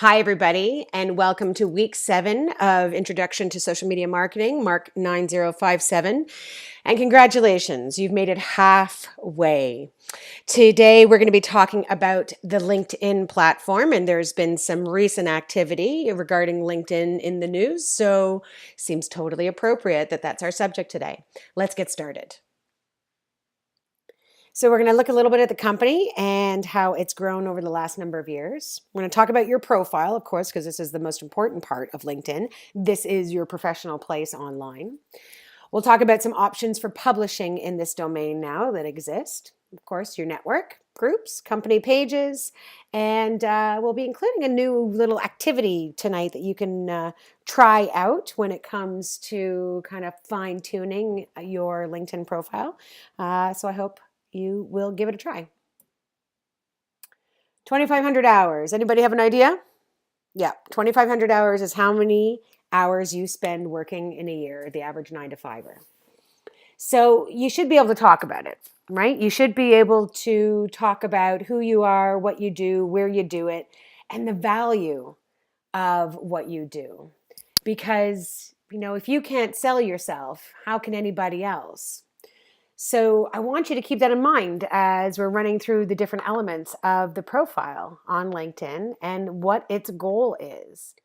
Hi, everybody, and welcome to week 7 of Introduction to Social Media Marketing, Mark 9057. And congratulations, you've made it halfway. Today, we're going to be talking about the LinkedIn platform, and there's been some recent activity regarding LinkedIn in the news, so seems totally appropriate that that's our subject today. Let's get started. So we're going to look a little bit at the company and how it's grown over the last number of years. We're going to talk about your profile, of course, because this is the most important part of LinkedIn. This is your professional place online. We'll talk about some options for publishing in this domain now that exist. Of course, your network, groups, company pages, and we'll be including a new little activity tonight that you can try out when it comes to kind of fine-tuning your LinkedIn profile. So I hope you will give it a try. 2,500 hours. Anybody have an idea? Yeah, 2,500 hours is how many hours you spend working in a year, the average 9-to-5er. So you should be able to talk about it, right? You should be able to talk about who you are, what you do, where you do it, and the value of what you do. Because, if you can't sell yourself, how can anybody else? So I want you to keep that in mind as we're running through the different elements of the profile on LinkedIn and what its goal is.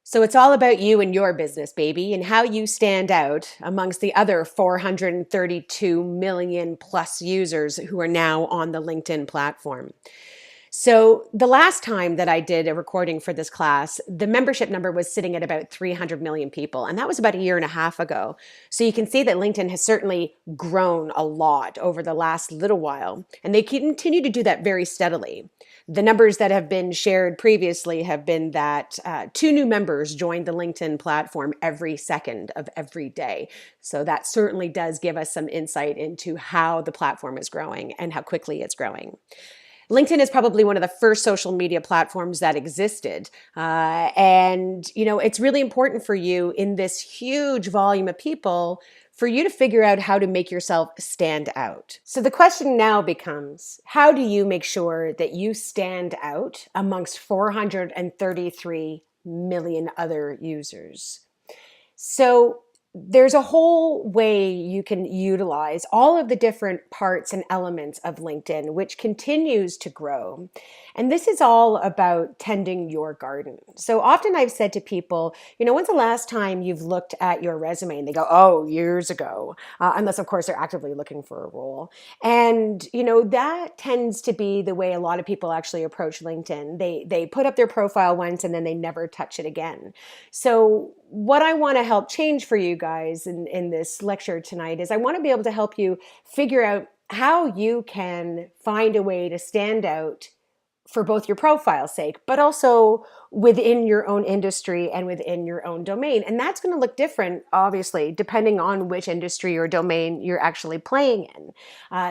So it's all about you and your business, baby, and how you stand out amongst the other 432 million plus users who are now on the LinkedIn platform. So the last time that I did a recording for this class, the membership number was sitting at about 300 million people, and that was about a year and a half ago. So you can see that LinkedIn has certainly grown a lot over the last little while, and they continue to do that very steadily. The numbers that have been shared previously have been that 2 new members joined the LinkedIn platform every second of every day. So that certainly does give us some insight into how the platform is growing and how quickly it's growing. LinkedIn is probably one of the first social media platforms that existed. It's really important for you in this huge volume of people for you to figure out how to make yourself stand out. So the question now becomes, how do you make sure that you stand out amongst 433 million other users? So there's a whole way you can utilize all of the different parts and elements of LinkedIn, which continues to grow. And this is all about tending your garden. So often I've said to people, when's the last time you've looked at your resume? And they go, oh, years ago, unless, of course, they're actively looking for a role. And, that tends to be the way a lot of people actually approach LinkedIn. They put up their profile once and then they never touch it again. So what I want to help change for you guys in this lecture tonight is I want to be able to help you figure out how you can find a way to stand out for both your profile's sake, but also within your own industry and within your own domain. And that's going to look different, obviously, depending on which industry or domain you're actually playing in.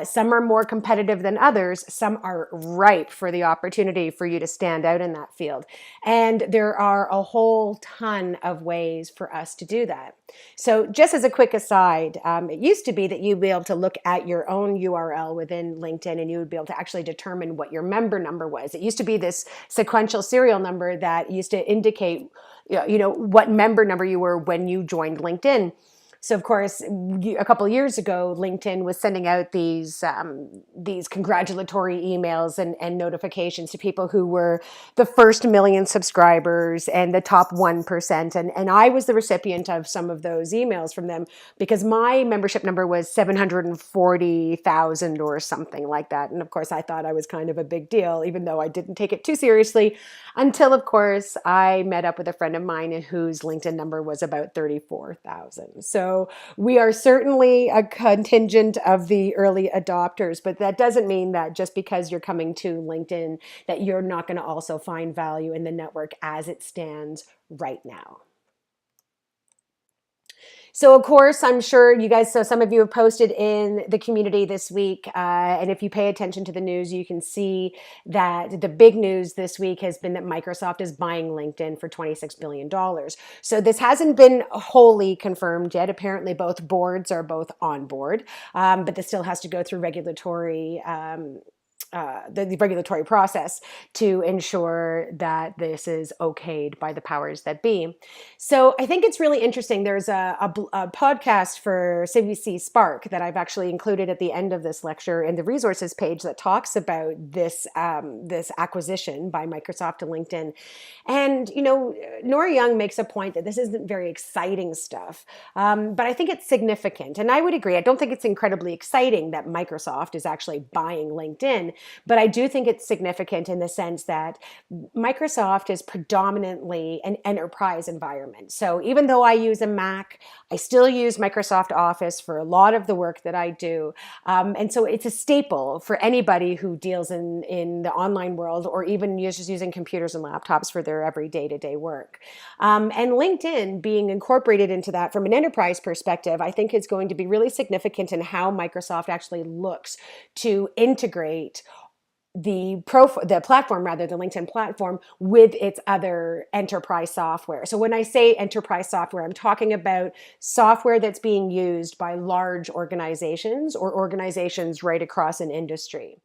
Some are more competitive than others. Some are ripe for the opportunity for you to stand out in that field. And there are a whole ton of ways for us to do that. So just as a quick aside, it used to be that you'd be able to look at your own URL within LinkedIn and you would be able to actually determine what your member number was. It used to be this sequential serial number that used to indicate, what member number you were when you joined LinkedIn. So, of course, a couple of years ago, LinkedIn was sending out these congratulatory emails and notifications to people who were the first 1,000,000 subscribers and the top 1%. And I was the recipient of some of those emails from them because my membership number was 740,000 or something like that. And, of course, I thought I was kind of a big deal, even though I didn't take it too seriously until, of course, I met up with a friend of mine whose LinkedIn number was about 34,000. So we are certainly a contingent of the early adopters, but that doesn't mean that just because you're coming to LinkedIn that you're not going to also find value in the network as it stands right now. So, of course, I'm sure you guys, so some of you have posted in the community this week. And if you pay attention to the news, you can see that the big news this week has been that Microsoft is buying LinkedIn for $26 billion. So this hasn't been wholly confirmed yet. Apparently, both boards are both on board, but this still has to go through regulatory the regulatory process to ensure that this is okayed by the powers that be. So I think it's really interesting. There's a podcast for CBC Spark that I've actually included at the end of this lecture in the resources page that talks about this acquisition by Microsoft to LinkedIn. And, Nora Young makes a point that this isn't very exciting stuff, but I think it's significant. And I would agree. I don't think it's incredibly exciting that Microsoft is actually buying LinkedIn, but I do think it's significant in the sense that Microsoft is predominantly an enterprise environment. So even though I use a Mac, I still use Microsoft Office for a lot of the work that I do. And so it's a staple for anybody who deals in the online world, or even just using computers and laptops for their every day-to-day work. And LinkedIn being incorporated into that from an enterprise perspective, I think is going to be really significant in how Microsoft actually looks to integrate the platform, rather the LinkedIn platform, with its other enterprise software. So when I say enterprise software, I'm talking about software that's being used by large organizations or organizations right across an industry.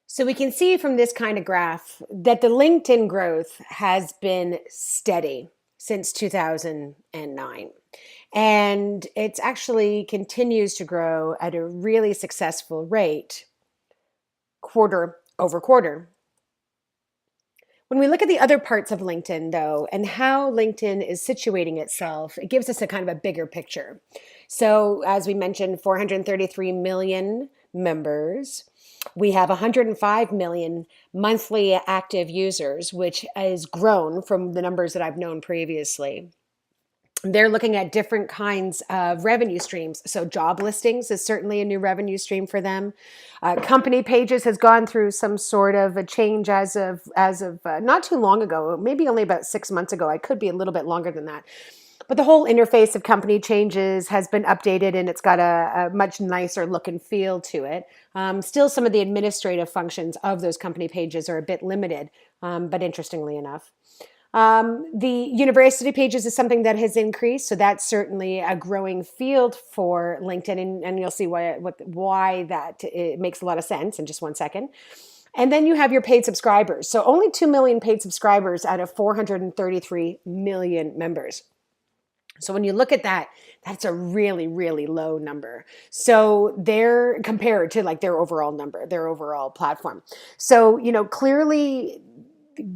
So we can see from this kind of graph that the LinkedIn growth has been steady since 2009. And it actually continues to grow at a really successful rate quarter over quarter. When we look at the other parts of LinkedIn, though, and how LinkedIn is situating itself, it gives us a kind of a bigger picture. So, as we mentioned, 433 million members. We have 105 million monthly active users, which has grown from the numbers that I've known previously. They're looking at different kinds of revenue streams. So job listings is certainly a new revenue stream for them. Company pages has gone through some sort of a change as of not too long ago, maybe only about 6 months ago. I could be a little bit longer than that. But the whole interface of company changes has been updated, and it's got a much nicer look and feel to it. Still, some of the administrative functions of those company pages are a bit limited, but interestingly enough. The university pages is something that has increased, so that's certainly a growing field for LinkedIn, and you'll see why that it makes a lot of sense in just one second. And then you have your paid subscribers. So only 2 million paid subscribers out of 433 million members. So when you look at that, that's a really, really low number. So they're compared to like their overall number, their overall platform. So, clearly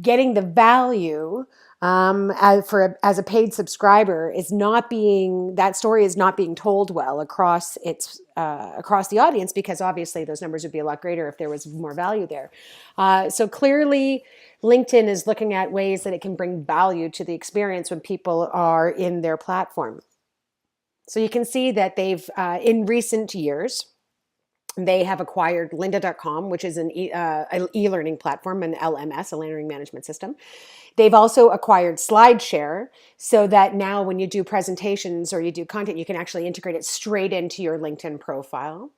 getting the value as a paid subscriber that story is not being told well across the audience, because obviously those numbers would be a lot greater if there was more value there. So clearly LinkedIn is looking at ways that it can bring value to the experience when people are in their platform. So you can see that they've in recent years, they have acquired lynda.com, which is an e-learning platform, an LMS, a learning management system. They've also acquired SlideShare, so that now when you do presentations or you do content, you can actually integrate it straight into your LinkedIn profile.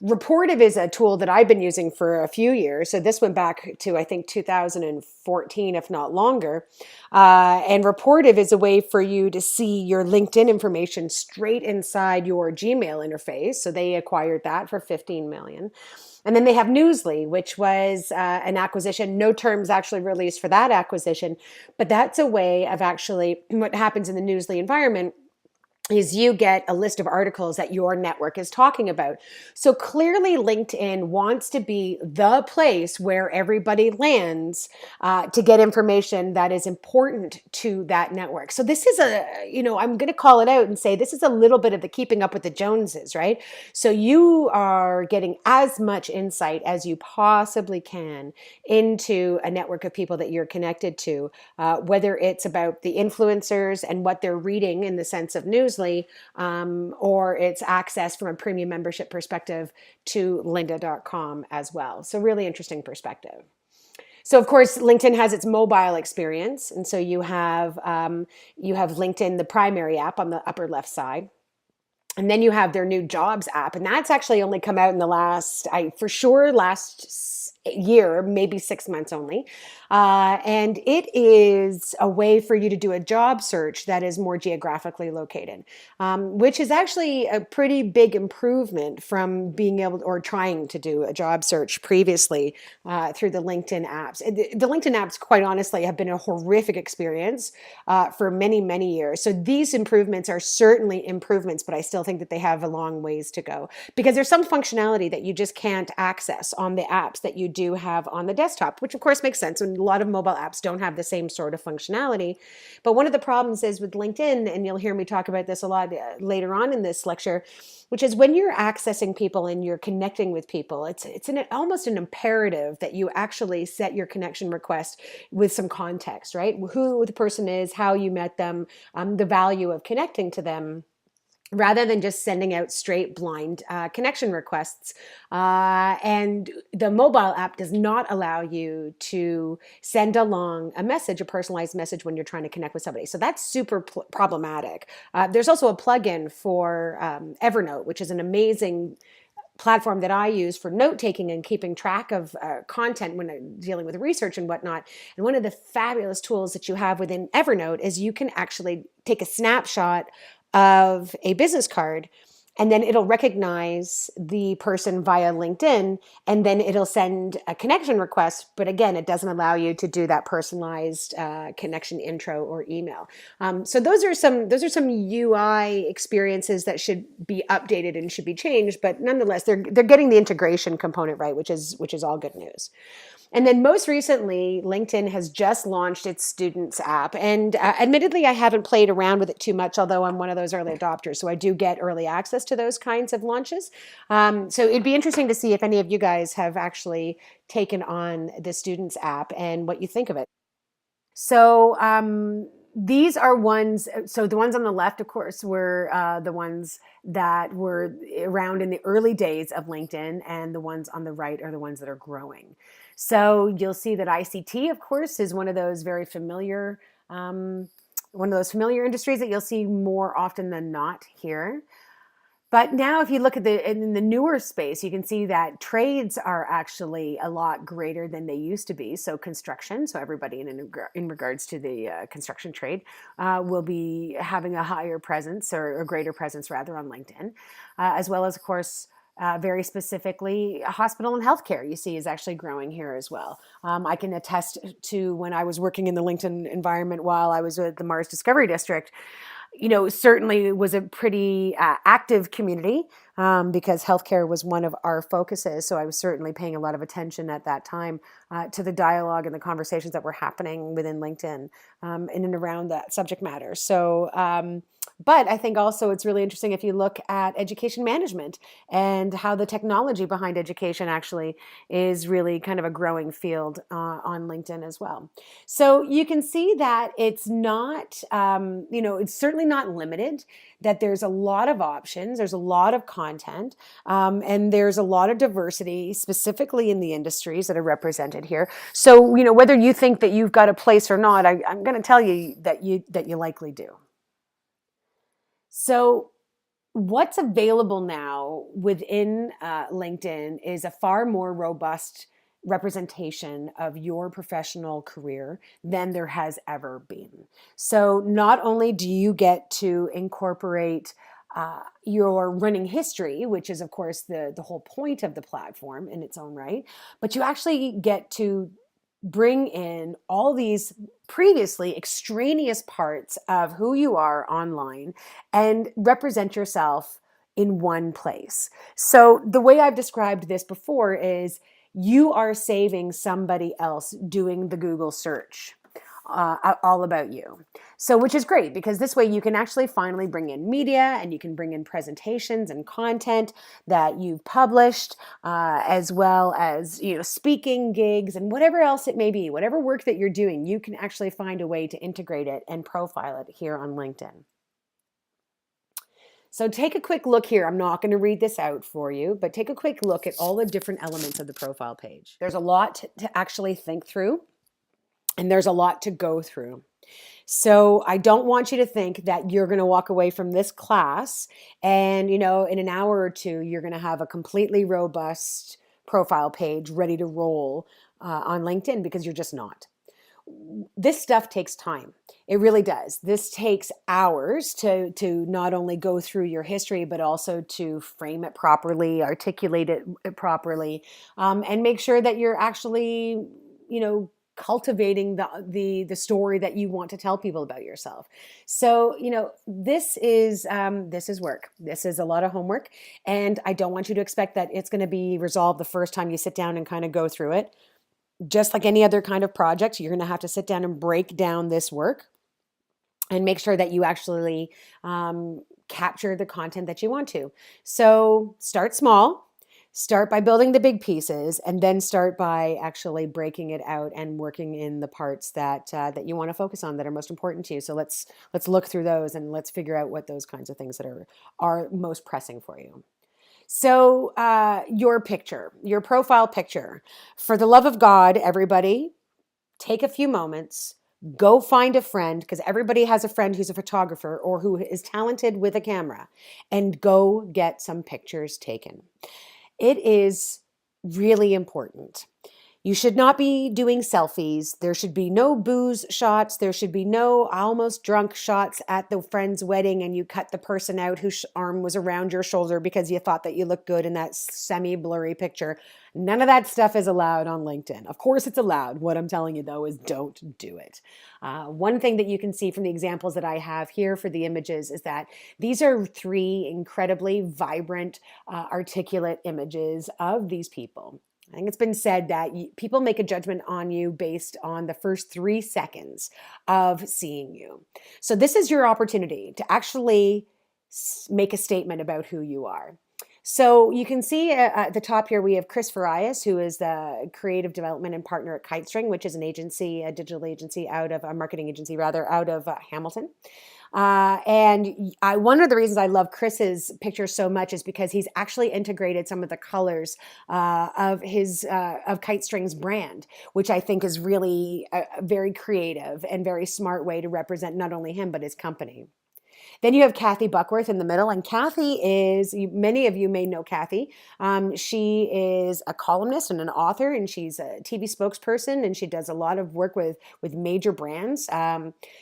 Reportive is a tool that I've been using for a few years. So this went back to, I think, 2014, if not longer. And Reportive is a way for you to see your LinkedIn information straight inside your Gmail interface. So they acquired that for 15 million. And then they have Newsly, which was an acquisition. No terms actually released for that acquisition, but that's a way of actually what happens in the Newsly environment is you get a list of articles that your network is talking about. So clearly LinkedIn wants to be the place where everybody lands to get information that is important to that network. So this is I'm going to call it out and say this is a little bit of the keeping up with the Joneses, right? So you are getting as much insight as you possibly can into a network of people that you're connected to, whether it's about the influencers and what they're reading in the sense of news, or it's access from a premium membership perspective to lynda.com as well. So really interesting perspective. So of course, LinkedIn has its mobile experience. And so you have LinkedIn, the primary app on the upper left side. And then you have their new jobs app. And that's actually only come out in the last year, maybe 6 months only. And it is a way for you to do a job search that is more geographically located, which is actually a pretty big improvement from being able or trying to do a job search previously through the LinkedIn apps. The LinkedIn apps, quite honestly, have been a horrific experience for many, many years. So these improvements are certainly improvements, but I still think that they have a long ways to go because there's some functionality that you just can't access on the apps that you do have on the desktop, which of course makes sense. And a lot of mobile apps don't have the same sort of functionality. But one of the problems is with LinkedIn, and you'll hear me talk about this a lot later on in this lecture, which is when you're accessing people and you're connecting with people, it's almost an imperative that you actually set your connection request with some context, right? Who the person is, how you met them, the value of connecting to them, rather than just sending out straight blind connection requests. And the mobile app does not allow you to send along a message, a personalized message, when you're trying to connect with somebody. So that's super problematic. There's also a plugin for Evernote, which is an amazing platform that I use for note taking and keeping track of content when I'm dealing with research and whatnot. And one of the fabulous tools that you have within Evernote is you can actually take a snapshot of a business card, and then it'll recognize the person via LinkedIn, and then it'll send a connection request. But again, it doesn't allow you to do that personalized connection intro or email. So those are some UI experiences that should be updated and should be changed. But nonetheless, they're getting the integration component right, which is all good news. And then most recently, LinkedIn has just launched its Students app. And admittedly, I haven't played around with it too much, although I'm one of those early adopters. So I do get early access to those kinds of launches. So it'd be interesting to see if any of you guys have actually taken on the Students app and what you think of it. So these are ones, so the ones on the left, of course, were the ones that were around in the early days of LinkedIn, and the ones on the right are the ones that are growing. So you'll see that ICT, of course, is one of those very familiar, one of those familiar industries that you'll see more often than not here. But now if you look at in the newer space, you can see that trades are actually a lot greater than they used to be. So construction, so everybody in regards to the construction trade will be having a higher presence, or a greater presence rather, on LinkedIn, as well as, of course, very specifically, hospital and healthcare, you see, is actually growing here as well. I can attest to when I was working in the LinkedIn environment while I was with the Mars Discovery District, certainly it was a pretty active community because healthcare was one of our focuses. So I was certainly paying a lot of attention at that time to the dialogue and the conversations that were happening within LinkedIn in and around that subject matter. So, but I think also it's really interesting if you look at education management and how the technology behind education actually is really kind of a growing field on LinkedIn as well. So you can see that it's not, it's certainly not limited, that there's a lot of options, there's a lot of content, and there's a lot of diversity, specifically in the industries that are represented here. So, whether you think that you've got a place or not, I'm going to tell you that you likely do. So what's available now within LinkedIn is a far more robust representation of your professional career than there has ever been. So not only do you get to incorporate your running history, which is, of course, the whole point of the platform in its own right, but you actually get to bring in all these previously extraneous parts of who you are online and represent yourself in one place. So the way I've described this before is you are saving somebody else doing the Google search all about you. So, which is great because this way you can actually finally bring in media, and you can bring in presentations and content that you've published, as well as, speaking gigs and whatever else it may be, whatever work that you're doing, you can actually find a way to integrate it and profile it here on LinkedIn. So take a quick look here. I'm not going to read this out for you, but take a quick look at all the different elements of the profile page. There's a lot to actually think through, and there's a lot to go through. So I don't want you to think that you're going to walk away from this class and, in an hour or two, you're going to have a completely robust profile page ready to roll on LinkedIn, because you're just not. This stuff takes time. It really does. This takes hours to not only go through your history, but also to frame it properly, articulate it properly, and make sure that you're actually, cultivating the story that you want to tell people about yourself. So, this is work. This is a lot of homework, and I don't want you to expect that it's going to be resolved the first time you sit down and kind of go through it. Just like any other kind of project, you're going to have to sit down and break down this work and make sure that you actually capture the content that you want to. So start small, start by building the big pieces, and then start by actually breaking it out and working in the parts that you want to focus on, that are most important to you. So let's look through those, and let's figure out what those kinds of things that are most pressing for you. So your picture, your profile picture, for the love of God, everybody, take a few moments, go find a friend, because everybody has a friend who's a photographer or who is talented with a camera, and go get some pictures taken. It is really important. You should not be doing selfies. There should be no booze shots. There should be no almost drunk shots at the friend's wedding and you cut the person out whose arm was around your shoulder because you thought that you looked good in that semi-blurry picture. None of that stuff is allowed on LinkedIn. Of course it's allowed. What I'm telling you though is don't do it. One thing that you can see from the examples that I have here for the images is that these are 3 incredibly vibrant, articulate images of these people. I think it's been said that people make a judgment on you based on the first 3 seconds of seeing you. So this is your opportunity to actually make a statement about who you are. So you can see at the top here, we have Chris Farias, who is the creative development and partner at KiteString, which is an agency, a digital agency a marketing agency rather, out of Hamilton. One of the reasons I love Chris's picture so much is because he's actually integrated some of the colors of KiteString's brand, which I think is really a very creative and very smart way to represent not only him, but his company. Then you have Kathy Buckworth in the middle, and Kathy is, many of you may know Kathy. She is a columnist and an author, and she's a TV spokesperson, and she does a lot of work with major brands.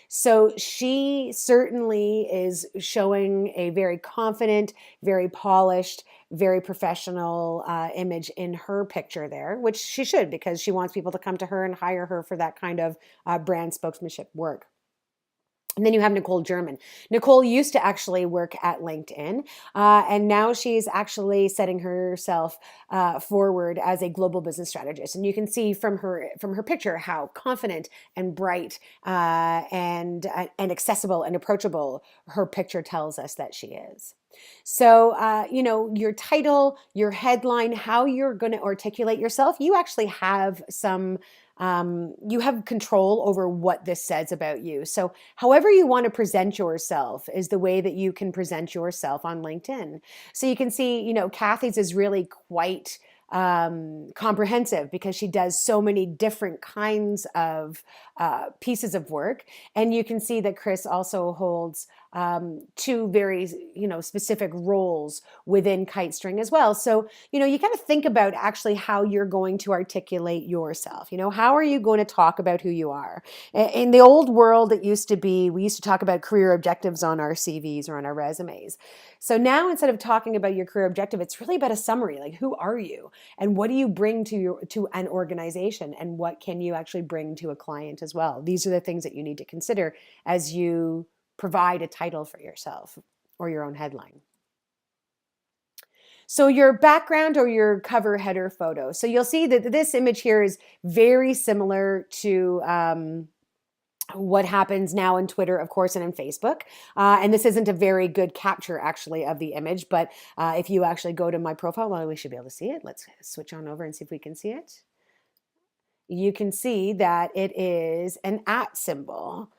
So she certainly is showing a very confident, very polished, very professional image in her picture there, which she should, because she wants people to come to her and hire her for that kind of brand spokesmanship work. And then you have Nicole German. Nicole used to actually work at LinkedIn, and now she's actually setting herself forward as a global business strategist. And you can see from her picture how confident and bright and accessible and approachable her picture tells us that she is. So, your title, your headline, how you're going to articulate yourself, you actually have you have control over what this says about you. So however you want to present yourself is the way that you can present yourself on LinkedIn. So you can see, Kathy's is really quite comprehensive, because she does so many different kinds of pieces of work. And you can see that Chris also holds 2 very, specific roles within KiteString as well. So, you got to think about actually how you're going to articulate yourself. How are you going to talk about who you are? In the old world, we used to talk about career objectives on our CVs or on our resumes. So now, instead of talking about your career objective, it's really about a summary, like who are you and what do you bring to an organization, and what can you actually bring to a client as well. These are the things that you need to consider as you provide a title for yourself or your own headline. So your background or your cover header photo. So you'll see that this image here is very similar to what happens now in Twitter, of course, and in Facebook. And this isn't a very good capture, actually, of the image. But if you actually go to my profile, well, we should be able to see it. Let's switch on over and see if we can see it. You can see that it is an @ symbol.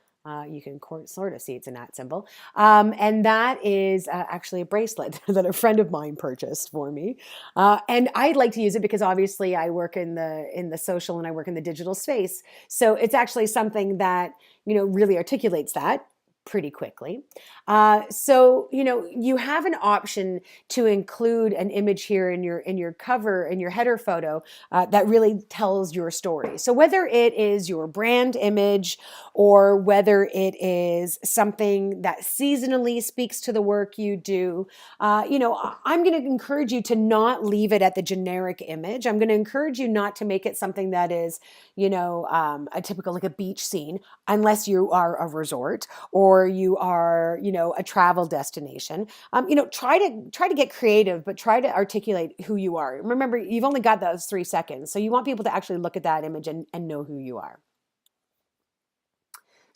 You can sort of see it's an @ symbol. And that is actually a bracelet that a friend of mine purchased for me. And I like to use it because obviously I work in the social and I work in the digital space. So it's actually something that, really articulates that. pretty quickly. So you have an option to include an image here in your cover, in your header photo, that really tells your story. So whether it is your brand image or whether it is something that seasonally speaks to the work you do, I'm going to encourage you to not leave it at the generic image. I'm going to encourage you not to make it something that is, a typical, like a beach scene, unless you are a resort or you are, a travel destination. Try to get creative, but try to articulate who you are. Remember, you've only got those 3 seconds, so you want people to actually look at that image and know who you are.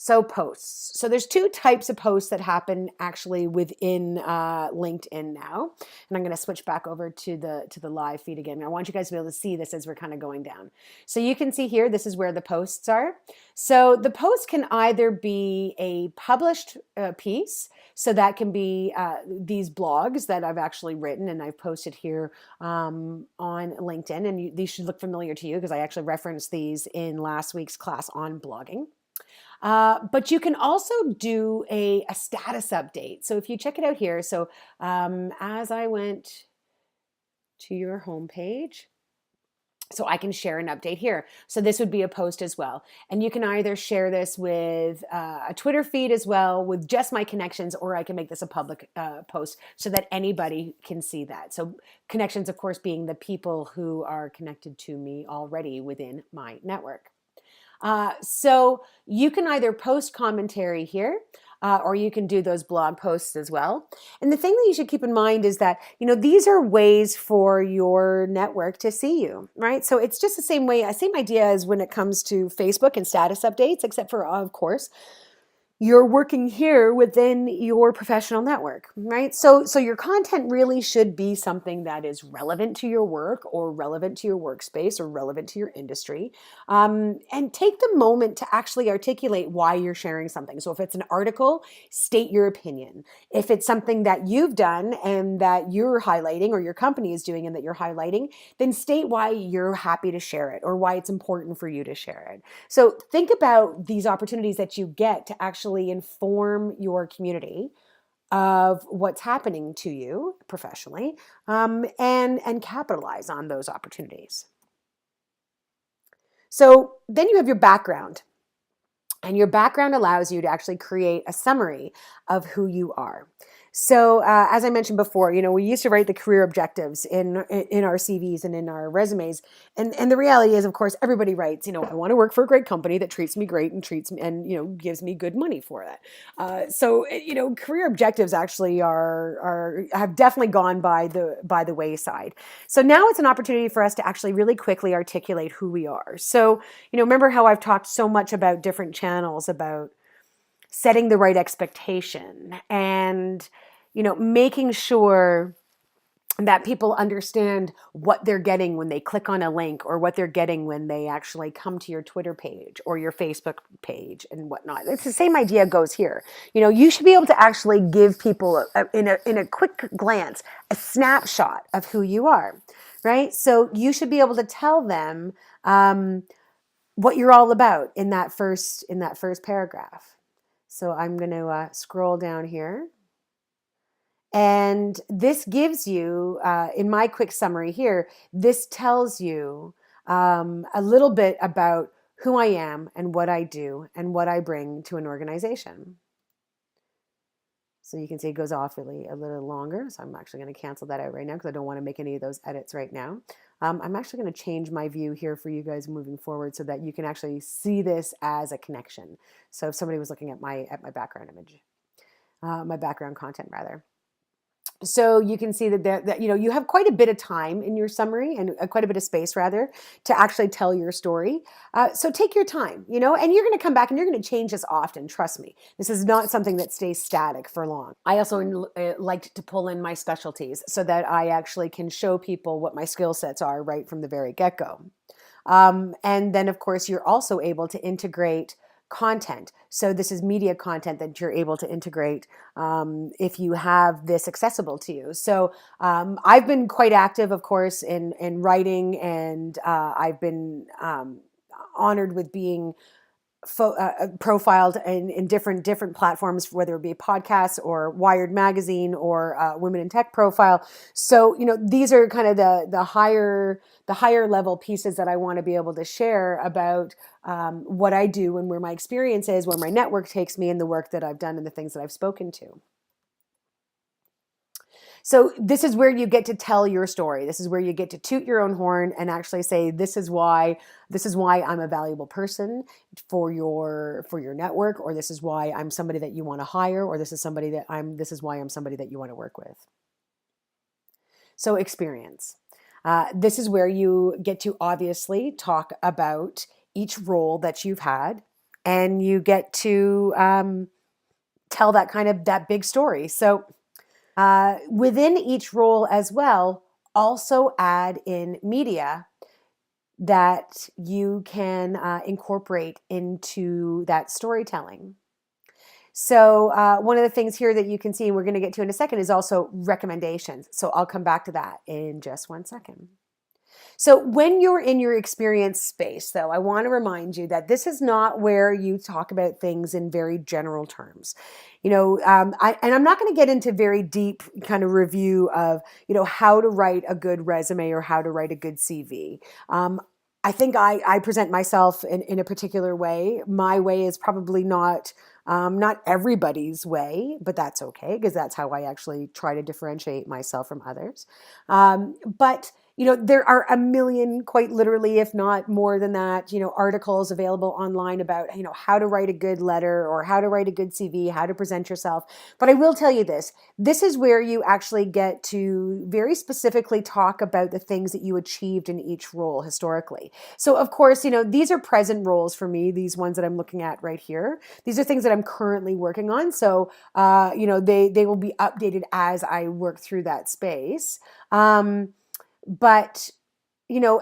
So posts. So there's two types of posts that happen actually within LinkedIn now, and I'm going to switch back over to the live feed again. I want you guys to be able to see this as we're kind of going down. So you can see here, this is where the posts are. So the post can either be a published piece, so that can be these blogs that I've actually written and I've posted here on LinkedIn, and these should look familiar to you because I actually referenced these in last week's class on blogging. But you can also do a status update. So if you check it out here, so as I went to your homepage, so I can share an update here. So this would be a post as well. And you can either share this with a Twitter feed as well with just my connections, or I can make this a public post so that anybody can see that. So connections, of course, being the people who are connected to me already within my network. So you can either post commentary here, or you can do those blog posts as well. And the thing that you should keep in mind is that, these are ways for your network to see you, right? So it's just the same idea as when it comes to Facebook and status updates, except for, of course, you're working here within your professional network, right? So your content really should be something that is relevant to your work or relevant to your workspace or relevant to your industry. And take the moment to actually articulate why you're sharing something. So if it's an article, state your opinion. If it's something that you've done and that you're highlighting, or your company is doing and that you're highlighting, then state why you're happy to share it or why it's important for you to share it. So think about these opportunities that you get to actually inform your community of what's happening to you professionally, and capitalize on those opportunities. So then you have your background. And your background allows you to actually create a summary of who you are. So as I mentioned before, we used to write the career objectives in our CVs and in our resumes. And the reality is, of course, everybody writes, I want to work for a great company that treats me great and treats me and, gives me good money for that. So career objectives actually have definitely gone by the wayside. So now it's an opportunity for us to actually really quickly articulate who we are. So, remember how I've talked so much about different channels, about setting the right expectation and, making sure that people understand what they're getting when they click on a link, or what they're getting when they actually come to your Twitter page or your Facebook page and whatnot. It's the same idea goes here. You should be able to actually give people in a quick glance, a snapshot of who you are, right? So you should be able to tell them what you're all about in that first paragraph. So I'm going to scroll down here. And this gives you, in my quick summary here, this tells you a little bit about who I am and what I do and what I bring to an organization. So you can see it goes off really a little longer. So I'm actually going to cancel that out right now because I don't want to make any of those edits right now. I'm actually going to change my view here for you guys moving forward so that you can actually see this as a connection. So if somebody was looking at my background image, my background content rather. So you can see that you have quite a bit of time in your summary and quite a bit of space rather to actually tell your story. So take your time, and you're going to come back and you're going to change this often. Trust me, this is not something that stays static for long. I also like to pull in my specialties so that I actually can show people what my skill sets are right from the very get-go. And then of course you're also able to integrate content. So this is media content that you're able to integrate if you have this accessible to you. So I've been quite active, of course, in writing, and I've been honored with being profiled in different platforms, whether it be podcasts or Wired magazine or Women in Tech profile. So these are kind of the higher level pieces that I want to be able to share about what I do and where my experience is, where my network takes me, and the work that I've done and the things that I've spoken to. So this is where you get to tell your story. This is where you get to toot your own horn and actually say, this is why I'm a valuable person for your network, or this is why I'm somebody that you want to hire, or this is why I'm somebody that you want to work with. So experience. This is where you get to obviously talk about each role that you've had, and you get to tell that big story. So within each role as well, also add in media that you can incorporate into that storytelling. So one of the things here that you can see, and we're going to get to in a second, is also recommendations. So I'll come back to that in just 1 second. So when you're in your experience space, though, I want to remind you that this is not where you talk about things in very general terms. I'm not going to get into very deep kind of review of, how to write a good resume or how to write a good CV. I think I present myself in a particular way. My way is probably not everybody's way, but that's okay, because that's how I actually try to differentiate myself from others. But there are a million, quite literally, if not more than that, articles available online about, how to write a good letter or how to write a good CV, how to present yourself. But I will tell you this is where you actually get to very specifically talk about the things that you achieved in each role historically. So of course, these are present roles for me, these ones that I'm looking at right here. These are things that I'm currently working on. So, they will be updated as I work through that space. But,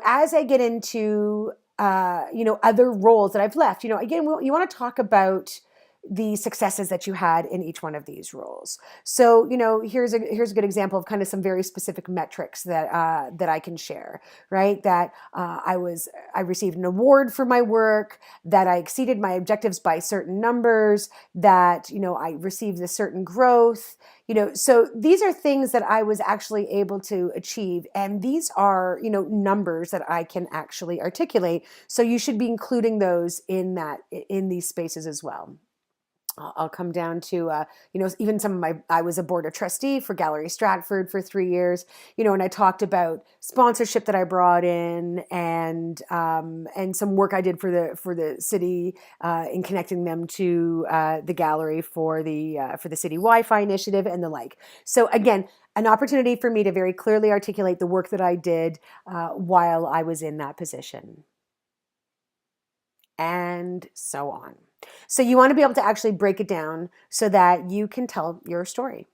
as I get into, other roles that I've left, again, you want to talk about the successes that you had in each one of these roles. So, here's a good example of kind of some very specific metrics that I can share, right? That I received an award for my work, that I exceeded my objectives by certain numbers, that, I received a certain growth. So these are things that I was actually able to achieve. And these are, numbers that I can actually articulate. So you should be including those in these spaces as well. I'll come down to, even I was a board of trustee for Gallery Stratford for 3 years, and I talked about sponsorship that I brought in, and some work I did for the city in connecting them to the gallery for the city Wi-Fi initiative and the like. So again, an opportunity for me to very clearly articulate the work that I did while I was in that position, and so on. So you want to be able to actually break it down so that you can tell your story.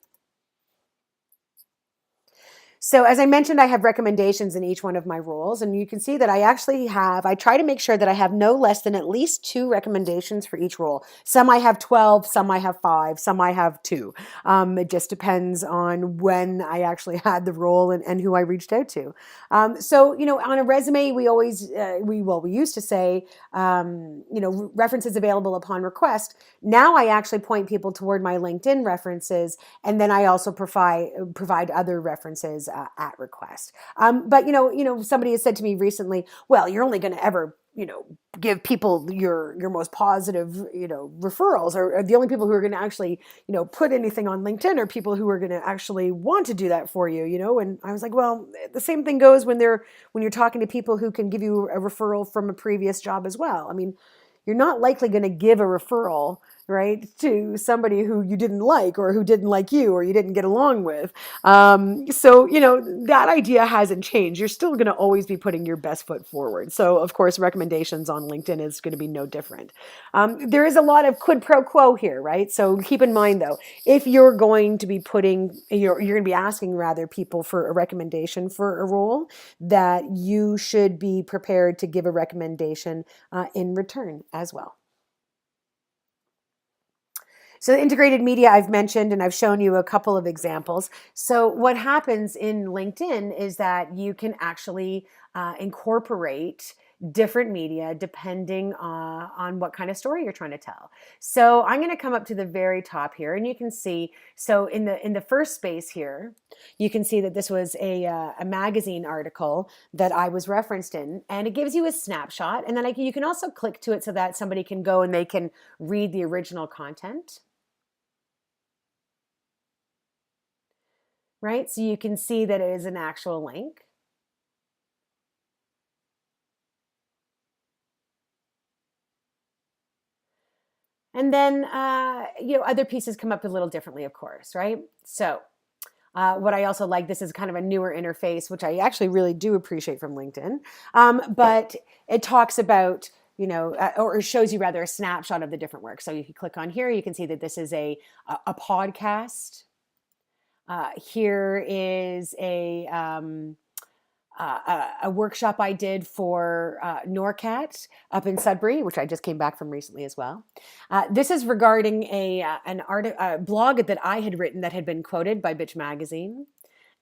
So as I mentioned, I have recommendations in each one of my roles, and you can see that I try to make sure that I have no less than at least 2 recommendations for each role. Some I have 12, some I have 5, some I have 2. It just depends on when I actually had the role and who I reached out to. So, on a resume, we always, we used to say, references available upon request. Now I actually point people toward my LinkedIn references, and then I also provide other references at request. But somebody has said to me recently, well, you're only going to ever, give people your most positive, referrals, or the only people who are going to actually, put anything on LinkedIn are people who are going to actually want to do that for you, And I was like, well, the same thing goes when you're talking to people who can give you a referral from a previous job as well. I mean, you're not likely going to give a referral, right, to somebody who you didn't like, or who didn't like you, or you didn't get along with. So, that idea hasn't changed. You're still going to always be putting your best foot forward. So, of course, recommendations on LinkedIn is going to be no different. There is a lot of quid pro quo here, right? So keep in mind, though, if you're going to be you're going to be asking rather people for a recommendation for a role, that you should be prepared to give a recommendation in return as well. So integrated media I've mentioned, and I've shown you a couple of examples. So what happens in LinkedIn is that you can actually incorporate different media depending on what kind of story you're trying to tell. So I'm going to come up to the very top here, and you can see, so in the first space here, you can see that this was a magazine article that I was referenced in, and it gives you a snapshot, and then you can also click to it so that somebody can go and they can read the original content. Right? So you can see that it is an actual link. And then, other pieces come up a little differently, of course, right? So what I also like, this is kind of a newer interface, which I actually really do appreciate from LinkedIn. But it talks about, or shows you rather a snapshot of the different work. So if you click on here, you can see that this is a podcast. Here is a workshop I did for NORCAT up in Sudbury, which I just came back from recently as well. This is regarding a blog that I had written that had been quoted by Bitch Magazine.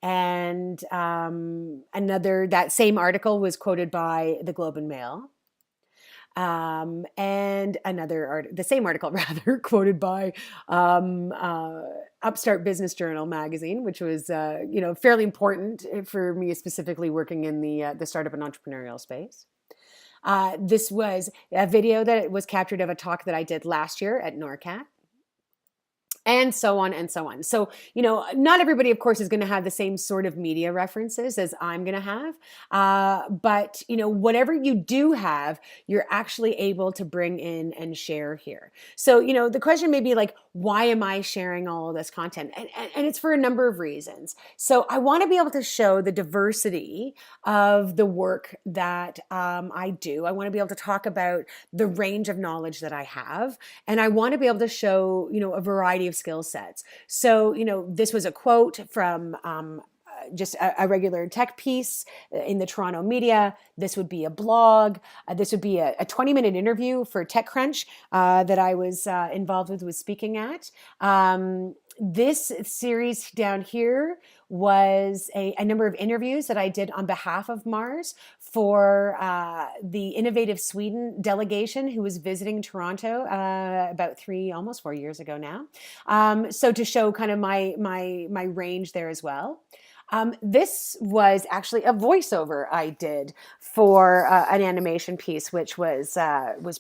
And that same article was quoted by the Globe and Mail. And the same article rather, quoted by Upstart Business Journal magazine, which was fairly important for me, specifically working in the startup and entrepreneurial space. This was a video that was captured of a talk that I did last year at NORCAT. And so on and so on. So, not everybody, of course, is going to have the same sort of media references as I'm going to have. But, whatever you do have, you're actually able to bring in and share here. So, the question may be like, why am I sharing all of this content? And it's for a number of reasons. So I want to be able to show the diversity of the work that I do. I want to be able to talk about the range of knowledge that I have. And I want to be able to show, a variety of skill sets. So, this was a quote from just a regular tech piece in the Toronto media. This would be a blog. This would be a 20-minute interview for TechCrunch that I was involved with, was speaking at. This series down here was a number of interviews that I did on behalf of Mars for the Innovative Sweden delegation who was visiting Toronto about almost 4 years ago now. So to show kind of my range there as well. This was actually a voiceover I did for an animation piece, which was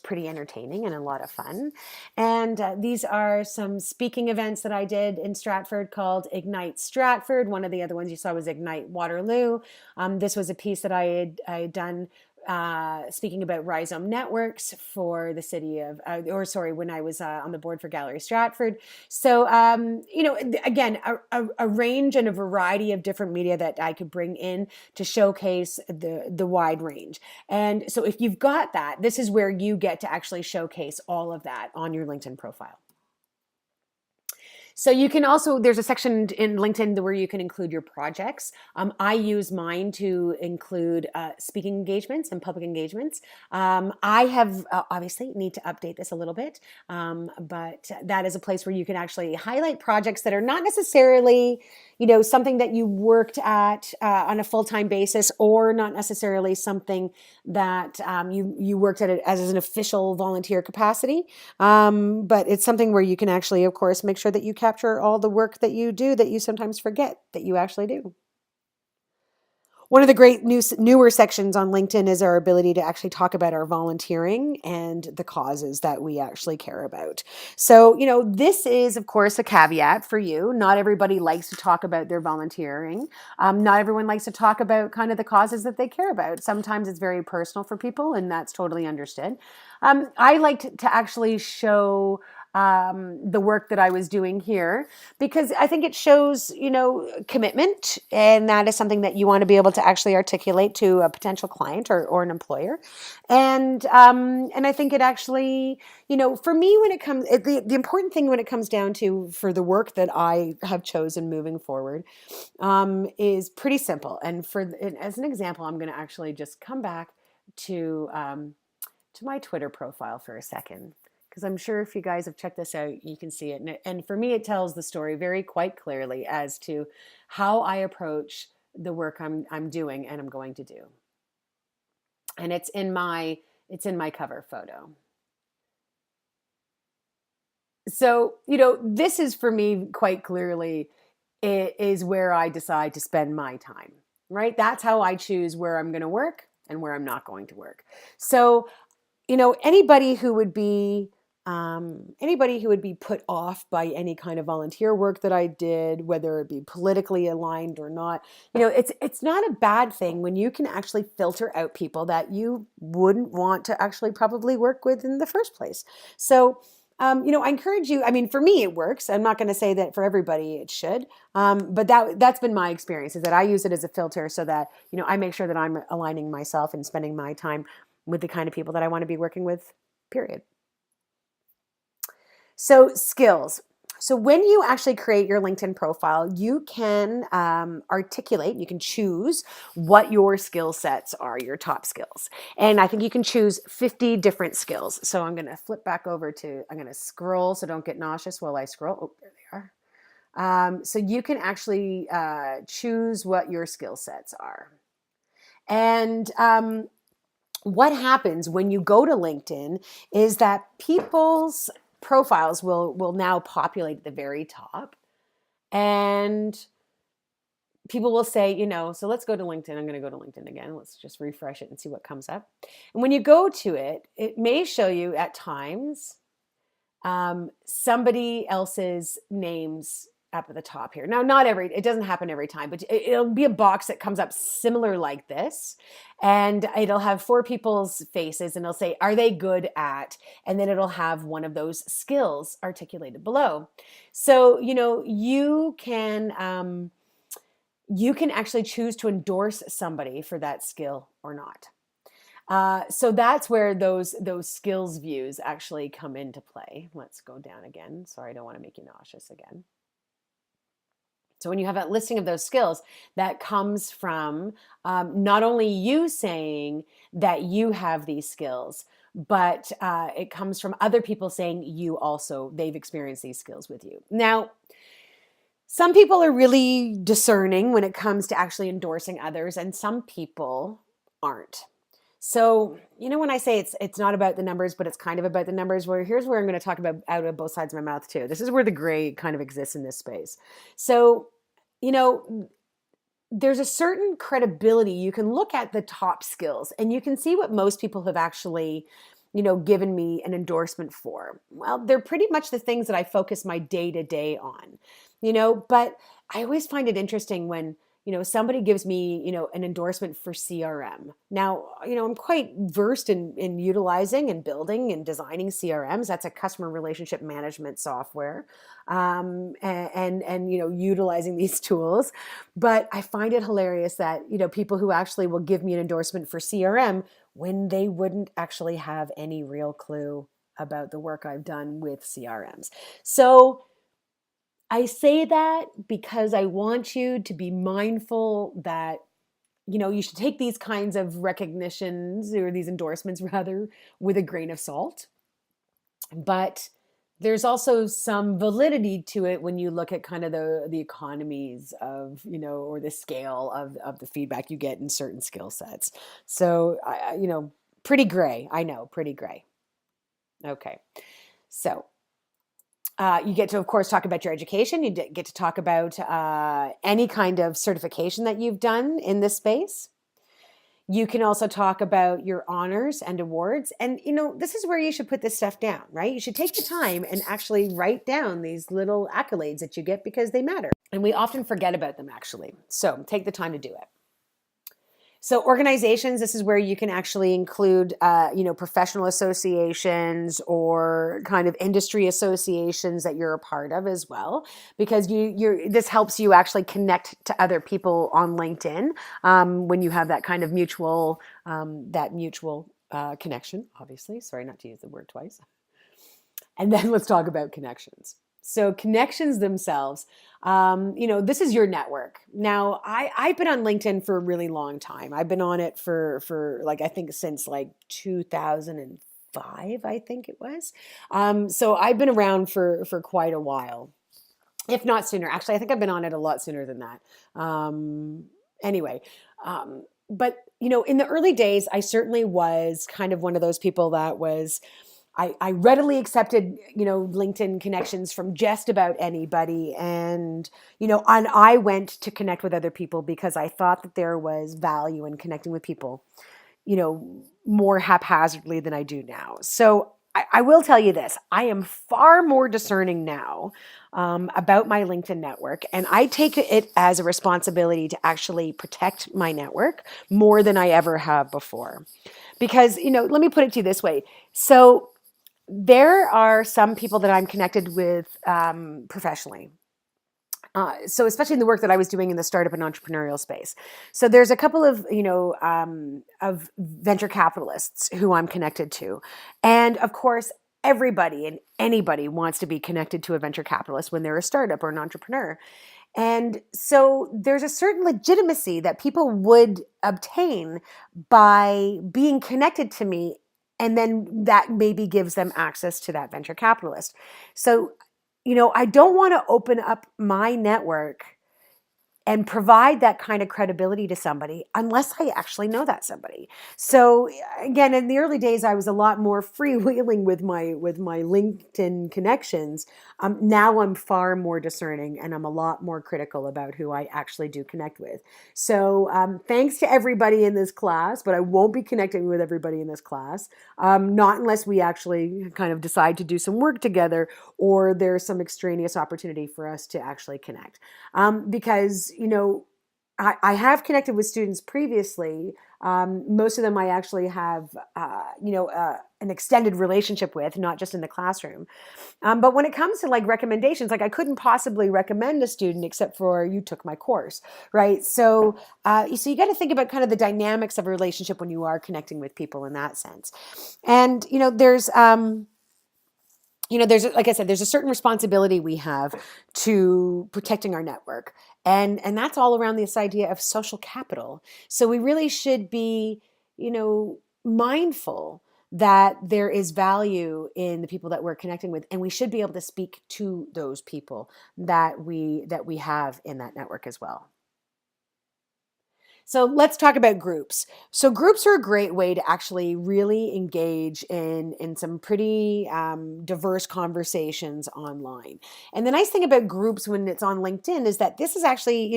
pretty entertaining and a lot of fun. And these are some speaking events that I did in Stratford called Ignite Stratford. One of the other ones you saw was Ignite Waterloo. This was a piece that I had done speaking about rhizome networks for the city of, when I was on the board for Gallery Stratford. So, again, a range and a variety of different media that I could bring in to showcase the wide range. And so if you've got that, this is where you get to actually showcase all of that on your LinkedIn profile. So you can also, there's a section in LinkedIn where you can include your projects. I use mine to include speaking engagements and public engagements. I have obviously need to update this a little bit, but that is a place where you can actually highlight projects that are not necessarily, something that you worked at on a full-time basis, or not necessarily something that you worked at it as an official volunteer capacity. But it's something where you can actually, of course, make sure that you capture all the work that you do that you sometimes forget that you actually do. One of the great newer sections on LinkedIn is our ability to actually talk about our volunteering and the causes that we actually care about. So, this is, of course, a caveat for you. Not everybody likes to talk about their volunteering. Not everyone likes to talk about kind of the causes that they care about. Sometimes it's very personal for people, and that's totally understood. I like to actually show the work that I was doing here, because I think it shows, commitment, and that is something that you want to be able to actually articulate to a potential client or an employer. And I think it actually, for me, when it comes, the important thing when it comes down to for the work that I have chosen moving forward, is pretty simple. And as an example, I'm going to actually just come back to my Twitter profile for a second, because I'm sure if you guys have checked this out, you can see it. And for me, it tells the story quite clearly as to how I approach the work I'm doing and I'm going to do. and it's in my cover photo. So, this is for me quite clearly it is where I decide to spend my time, right? That's how I choose where I'm going to work and where I'm not going to work. So, anybody who would be put off by any kind of volunteer work that I did, whether it be politically aligned or not, it's not a bad thing when you can actually filter out people that you wouldn't want to actually probably work with in the first place. So, I encourage you. I mean, for me, it works. I'm not going to say that for everybody it should, but that's been my experience. Is that I use it as a filter so that I make sure that I'm aligning myself and spending my time with the kind of people that I want to be working with, period. So, skills. So, when you actually create your LinkedIn profile, you can articulate, you can choose what your skill sets are, your top skills. And I think you can choose 50 different skills. So, I'm going to flip back over I'm going to scroll, so don't get nauseous while I scroll. Oh, there they are. So, you can actually choose what your skill sets are. And what happens when you go to LinkedIn is that people's profiles will now populate at the very top, and people will say, so let's go to LinkedIn. I'm going to go to LinkedIn again. Let's just refresh it and see what comes up. And when you go to it, it may show you at times somebody else's names up at the top here. Now, it doesn't happen every time, but it'll be a box that comes up similar like this. And it'll have four people's faces and it'll say, are they good at? And then it'll have one of those skills articulated below. So, you can actually choose to endorse somebody for that skill or not. So that's where those skills views actually come into play. Let's go down again. Sorry, I don't want to make you nauseous again. So when you have a listing of those skills, that comes from not only you saying that you have these skills, but it comes from other people saying they've experienced these skills with you. Now, some people are really discerning when it comes to actually endorsing others, and some people aren't. So, when I say it's not about the numbers, but it's kind of about the numbers, here's where I'm going to talk about out of both sides of my mouth too. This is where the gray kind of exists in this space. So, there's a certain credibility. You can look at the top skills and you can see what most people have actually, given me an endorsement for. Well, they're pretty much the things that I focus my day to day on, but I always find it interesting when, somebody gives me, an endorsement for CRM. Now, I'm quite versed in utilizing and building and designing CRMs. That's a customer relationship management software, and utilizing these tools. But I find it hilarious that, people who actually will give me an endorsement for CRM when they wouldn't actually have any real clue about the work I've done with CRMs. So I say that because I want you to be mindful that, you should take these kinds of recognitions or these endorsements rather with a grain of salt. But there's also some validity to it when you look at kind of the economies of, or the scale of the feedback you get in certain skill sets. So, pretty gray. I know, pretty gray. Okay. So, you get to, of course, talk about your education. You get to talk about any kind of certification that you've done in this space. You can also talk about your honors and awards. And, this is where you should put this stuff down, right? You should take the time and actually write down these little accolades that you get because they matter. And we often forget about them, actually. So take the time to do it. So organizations, this is where you can actually include, professional associations or kind of industry associations that you're a part of as well, because this helps you actually connect to other people on LinkedIn when you have that kind of mutual connection. Obviously, sorry not to use the word twice. And then let's talk about connections. So connections themselves, this is your network. Now, I've been on LinkedIn for a really long time. I've been on it for like, I think since like 2005, I think it was. So I've been around for quite a while, if not sooner. Actually, I think I've been on it a lot sooner than that. Anyway, but in the early days, I certainly was kind of one of those people that was, I readily accepted, LinkedIn connections from just about anybody. And I went to connect with other people because I thought that there was value in connecting with people, more haphazardly than I do now. So I will tell you this, I am far more discerning now about my LinkedIn network. And I take it as a responsibility to actually protect my network more than I ever have before. Because, let me put it to you this way. So there are some people that I'm connected with professionally. So especially in the work that I was doing in the startup and entrepreneurial space. So there's a couple of venture capitalists who I'm connected to. And of course, everybody and anybody wants to be connected to a venture capitalist when they're a startup or an entrepreneur. And so there's a certain legitimacy that people would obtain by being connected to me. And then that maybe gives them access to that venture capitalist. So, I don't want to open up my network and provide that kind of credibility to somebody unless I actually know that somebody. So again, in the early days, I was a lot more freewheeling with my LinkedIn connections. Now I'm far more discerning, and I'm a lot more critical about who I actually do connect with. So thanks to everybody in this class, but I won't be connecting with everybody in this class, not unless we actually kind of decide to do some work together, or there's some extraneous opportunity for us to actually connect. Because I have connected with students previously. Most of them I actually have, an extended relationship with, not just in the classroom. But when it comes to like recommendations, like I couldn't possibly recommend a student except for you took my course, right? So you got to think about kind of the dynamics of a relationship when you are connecting with people in that sense. And there's, like I said, there's a certain responsibility we have to protecting our network. And that's all around this idea of social capital. So we really should be, mindful that there is value in the people that we're connecting with, and we should be able to speak to those people that we have in that network as well. So let's talk about groups. So groups are a great way to actually really engage in some pretty diverse conversations online. And the nice thing about groups when it's on LinkedIn is that this is actually,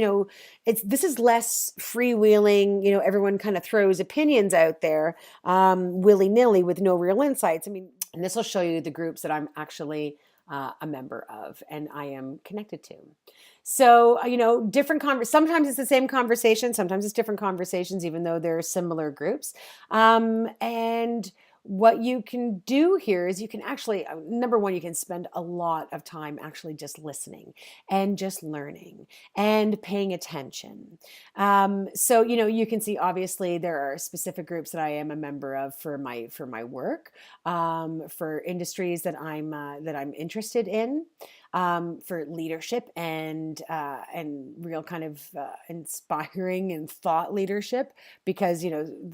this is less freewheeling. Everyone kind of throws opinions out there willy nilly with no real insights. I mean, and this will show you the groups that I'm actually a member of and I am connected to. So, sometimes it's the same conversation, sometimes it's different conversations, even though they're similar groups. And what you can do here is you can actually, number one, you can spend a lot of time actually just listening and just learning and paying attention. So, you can see obviously there are specific groups that I am a member of for my work, for industries that I'm interested in, for leadership and real kind of inspiring and thought leadership, because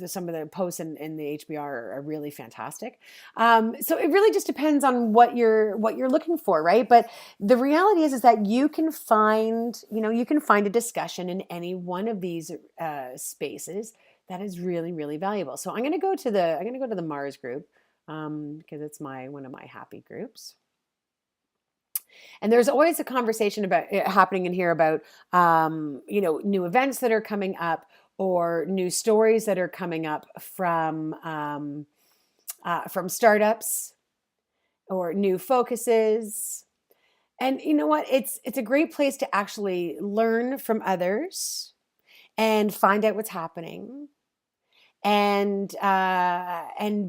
some of the posts in the HBR are really fantastic. So it really just depends on what you're looking for, right? But the reality is that you can find a discussion in any one of these spaces that is really, really valuable. So I'm going to go to the Mars group because it's one of my happy groups. And there's always a conversation about happening in here about new events that are coming up, or new stories that are coming up from startups, or new focuses. And you know what? It's a great place to actually learn from others and find out what's happening, and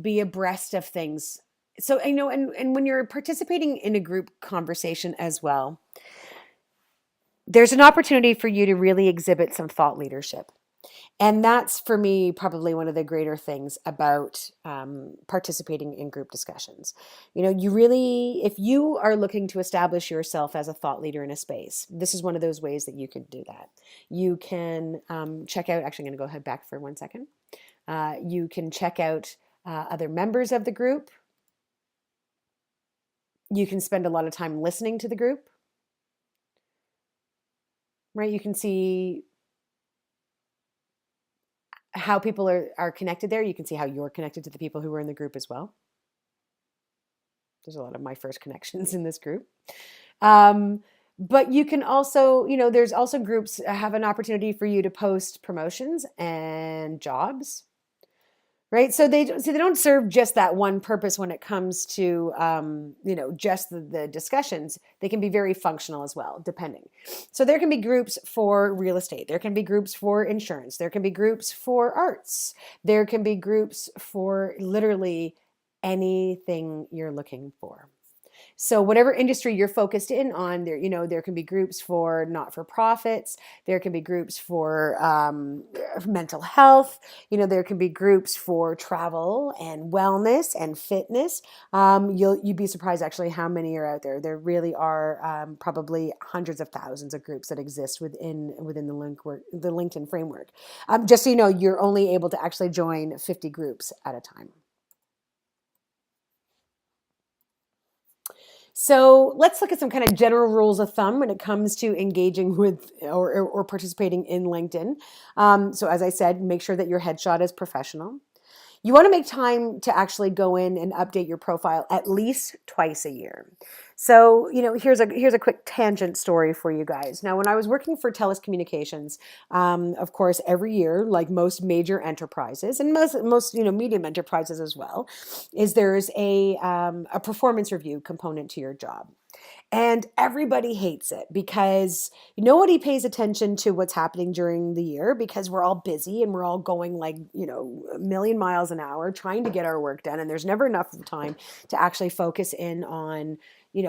be abreast of things. So and when you're participating in a group conversation as well, there's an opportunity for you to really exhibit some thought leadership. And that's, for me, probably one of the greater things about participating in group discussions. If you are looking to establish yourself as a thought leader in a space, this is one of those ways that you can do that. You can check out, actually, I'm going to go ahead back for 1 second. You can check out other members of the group. You can spend a lot of time listening to the group, right? You can see how people are connected there. You can see how you're connected to the people who are in the group as well. There's a lot of my first connections in this group. But you can also, there's also groups have an opportunity for you to post promotions and jobs, right? So they don't serve just that one purpose when it comes to, just the discussions. They can be very functional as well, depending. So there can be groups for real estate. There can be groups for insurance. There can be groups for arts. There can be groups for literally anything you're looking for. So whatever industry you're focused in on, there can be groups for not-for-profits. There can be groups for mental health. There can be groups for travel and wellness and fitness. You'd be surprised actually how many are out there. There really are probably hundreds of thousands of groups that exist within the LinkedIn framework. Just so you know, you're only able to actually join 50 groups at a time. So let's look at some kind of general rules of thumb when it comes to engaging with or participating in LinkedIn. So as I said, make sure that your headshot is professional. You want to make time to actually go in and update your profile at least twice a year. So, here's a quick tangent story for you guys. Now, when I was working for TELUS Communications, of course, every year, like most major enterprises and most medium enterprises as well, there's a performance review component to your job. And everybody hates it because nobody pays attention to what's happening during the year because we're all busy and we're all going like, a million miles an hour trying to get our work done. And there's never enough time to actually focus in on,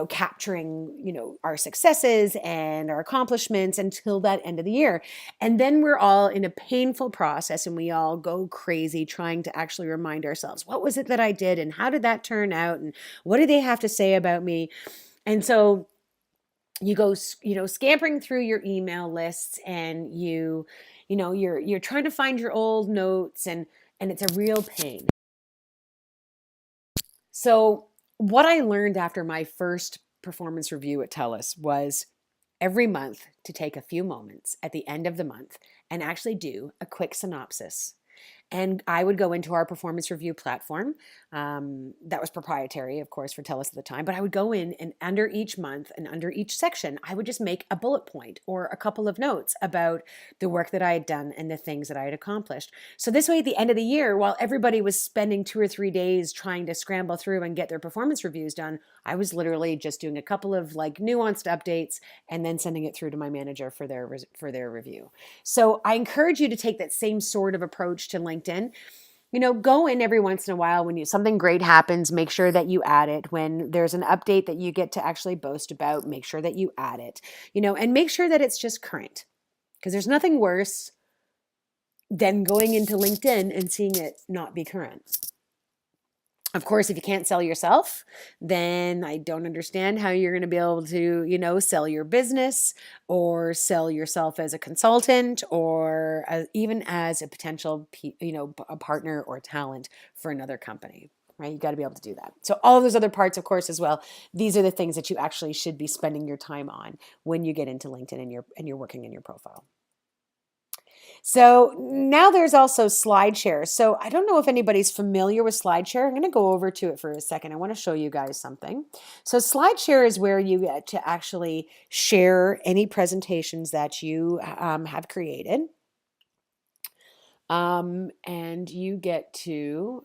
capturing, our successes and our accomplishments until that end of the year. And then we're all in a painful process and we all go crazy trying to actually remind ourselves, what was it that I did? And how did that turn out? And what do they have to say about me? And so you go, scampering through your email lists and you're trying to find your old notes and it's a real pain. So what I learned after my first performance review at TELUS was every month to take a few moments at the end of the month and actually do a quick synopsis. And I would go into our performance review platform. That was proprietary, of course, for TELUS at the time. But I would go in and under each month and under each section, I would just make a bullet point or a couple of notes about the work that I had done and the things that I had accomplished. So this way, at the end of the year, while everybody was spending 2 or 3 days trying to scramble through and get their performance reviews done, I was literally just doing a couple of like nuanced updates and then sending it through to my manager for their review. So I encourage you to take that same sort of approach to LinkedIn. Go in every once in a while when something great happens, make sure that you add it. When there's an update that you get to actually boast about, make sure that you add it, and make sure that it's just current, because there's nothing worse than going into LinkedIn and seeing it not be current. Of course, if you can't sell yourself, then I don't understand how you're going to be able to, sell your business or sell yourself as a consultant or even as a potential, a partner or talent for another company, right? You got to be able to do that. So all of those other parts, of course, as well, these are the things that you actually should be spending your time on when you get into LinkedIn and you're working in your profile. So now there's also SlideShare. So I don't know if anybody's familiar with SlideShare. I'm going to go over to it for a second. I want to show you guys something. So SlideShare is where you get to actually share any presentations that you have created. And you get to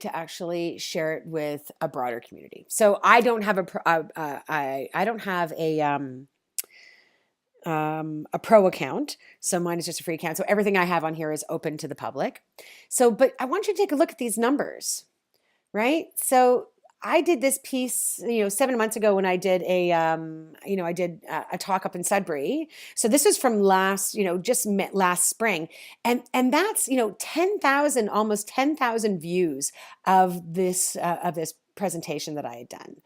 actually share it with a broader community. So I don't have I don't have a pro account. So mine is just a free account. So everything I have on here is open to the public. But I want you to take a look at these numbers, right? So I did this piece, 7 months ago when I did a talk up in Sudbury. So this was from last spring. And that's, 10,000, almost 10,000 views of this presentation that I had done.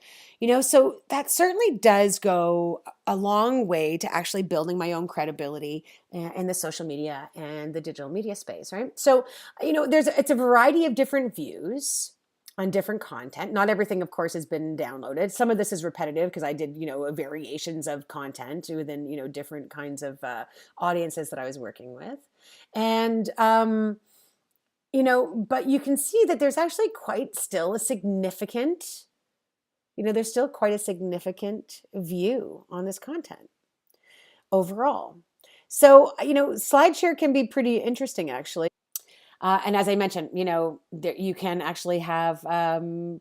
So that certainly does go a long way to actually building my own credibility in the social media and the digital media space, right? So, it's a variety of different views. on different content. Not everything, of course, has been downloaded. Some of this is repetitive because I did, variations of content within, different kinds of audiences that I was working with. And, but you can see that there's actually quite still a significant, there's still quite a significant view on this content overall. So, SlideShare can be pretty interesting, actually. And as I mentioned, you can actually have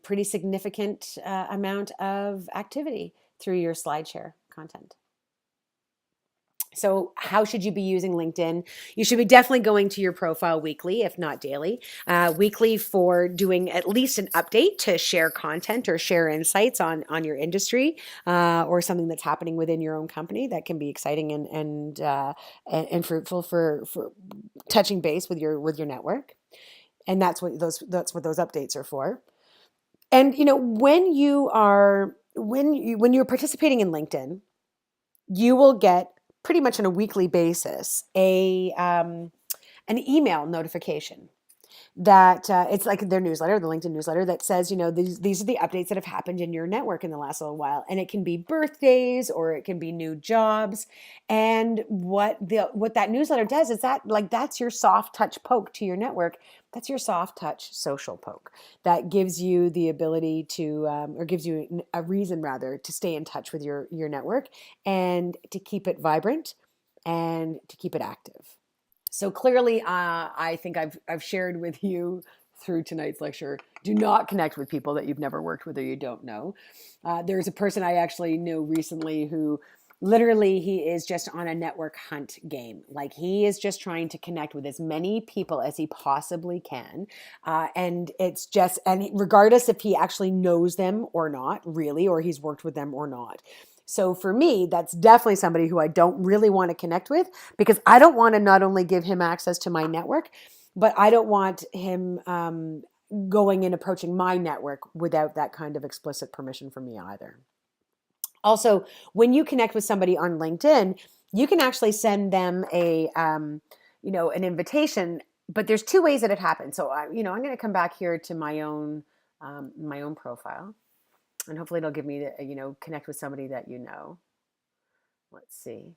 pretty significant amount of activity through your SlideShare content. So how should you be using LinkedIn? You should be definitely going to your profile weekly, if not daily. Weekly for doing at least an update to share content or share insights on your industry or something that's happening within your own company that can be exciting and fruitful for touching base with your network. And that's what those updates are for. And when you're participating in LinkedIn, you will get pretty much on a weekly basis an email notification that it's like their newsletter, the LinkedIn newsletter, that says, these are the updates that have happened in your network in the last little while. And it can be birthdays or it can be new jobs. And what that newsletter does is that's your soft touch poke to your network. That's your soft touch social poke that gives you the ability to, or gives you a reason rather, to stay in touch with your network and to keep it vibrant and to keep it active. So clearly, I think I've shared with you through tonight's lecture, do not connect with people that you've never worked with or you don't know. There's a person I actually knew recently who literally he is just on a network hunt game. Like he is just trying to connect with as many people as he possibly can. And regardless if he actually knows them or not, really, or he's worked with them or not. So for me, that's definitely somebody who I don't really want to connect with because I don't want to not only give him access to my network, but I don't want him going and approaching my network without that kind of explicit permission from me either. Also, when you connect with somebody on LinkedIn, you can actually send them an invitation, but there's two ways that it happens. So, I'm going to come back here to my own profile. And hopefully it'll give me to, connect with somebody that you know. Let's see.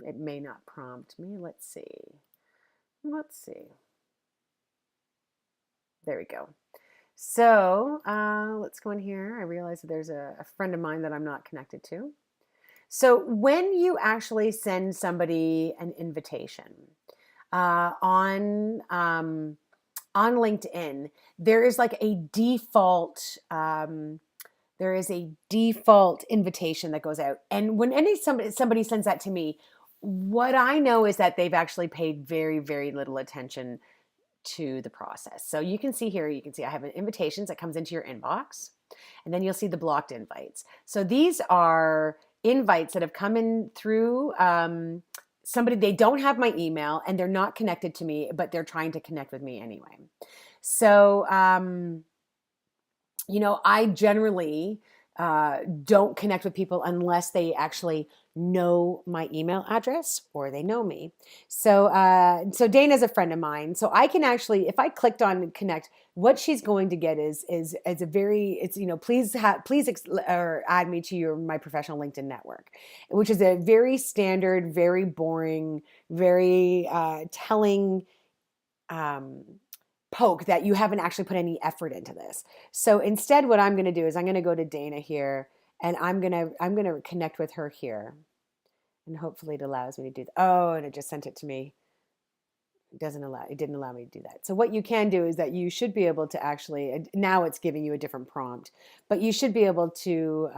It may not prompt me. Let's see. There we go. So let's go in here. I realize that there's a friend of mine that I'm not connected to. So when you actually send somebody an invitation on LinkedIn, there is like a default invitation that goes out. And when somebody sends that to me, what I know is that they've actually paid very, very little attention to the process. So you can see here, I have invitations that comes into your inbox, and then you'll see the blocked invites. So these are invites that have come in through somebody, they don't have my email and they're not connected to me, but they're trying to connect with me anyway. So, I generally don't connect with people unless they actually know my email address or they know me. So, Dana's a friend of mine. So I can actually, if I clicked on connect, what she's going to get is please or add me to my professional LinkedIn network, which is a very standard, very boring, very telling poke that you haven't actually put any effort into this. So instead, what I'm going to do is I'm going to go to Dana here, and I'm going to connect with her here, and hopefully it allows me to do that. Oh, and it just sent it to me. It didn't allow me to do that. So what you can do is that you should be able to actually, now it's giving you a different prompt, but you should be able to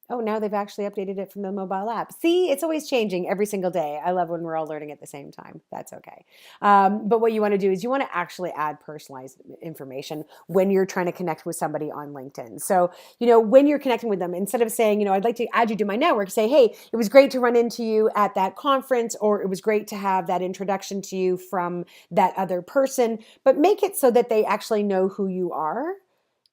oh, now they've actually updated it from the mobile app. See, it's always changing every single day. I love when we're all learning at the same time. That's okay. But what you want to do is you want to actually add personalized information when you're trying to connect with somebody on LinkedIn. So, when you're connecting with them, instead of saying, I'd like to add you to my network, say, hey, it was great to run into you at that conference, or it was great to have that introduction to you from that other person, but make it so that they actually know who you are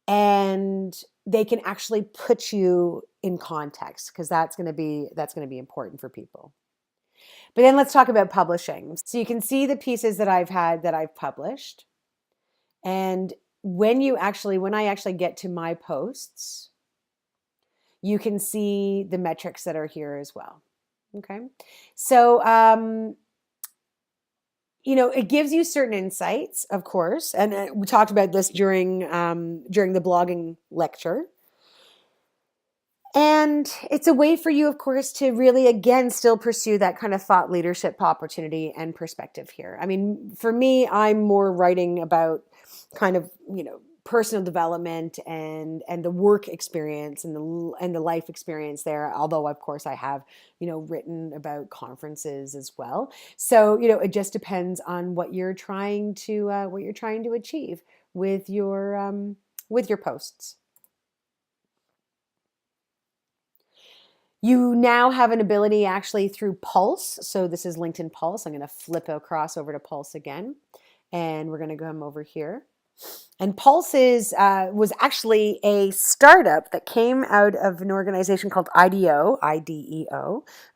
and they can actually put you in context, because that's going to be important for people. But then let's talk about publishing. So you can see the pieces that I've published. And when I actually get to my posts, you can see the metrics that are here as well. Okay. So, it gives you certain insights, of course. And we talked about this during the blogging lecture. And it's a way for you, of course, to really, again, still pursue that kind of thought leadership opportunity and perspective here. I mean, for me, I'm more writing about kind of, personal development and the work experience and the life experience there. Although, of course, I have, written about conferences as well. So, it just depends on what you're trying to achieve with your posts. You now have an ability actually through Pulse. So this is LinkedIn Pulse. I'm going to flip across over to Pulse again, and we're going to come over here. And Pulse was actually a startup that came out of an organization called IDEO,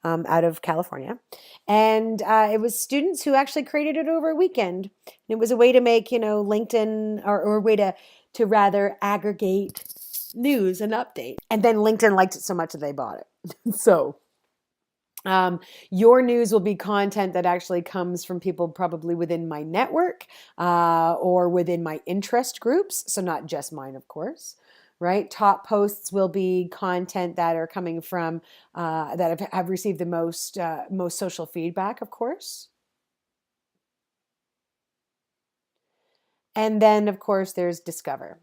out of California. And it was students who actually created it over a weekend. And it was a way to make, LinkedIn or a way to rather aggregate news and update. And then LinkedIn liked it so much that they bought it. So your news will be content that actually comes from people probably within my network or within my interest groups. So not just mine, of course, right? Top posts will be content that are coming from that have received the most social feedback, of course. And then, of course, there's Discover.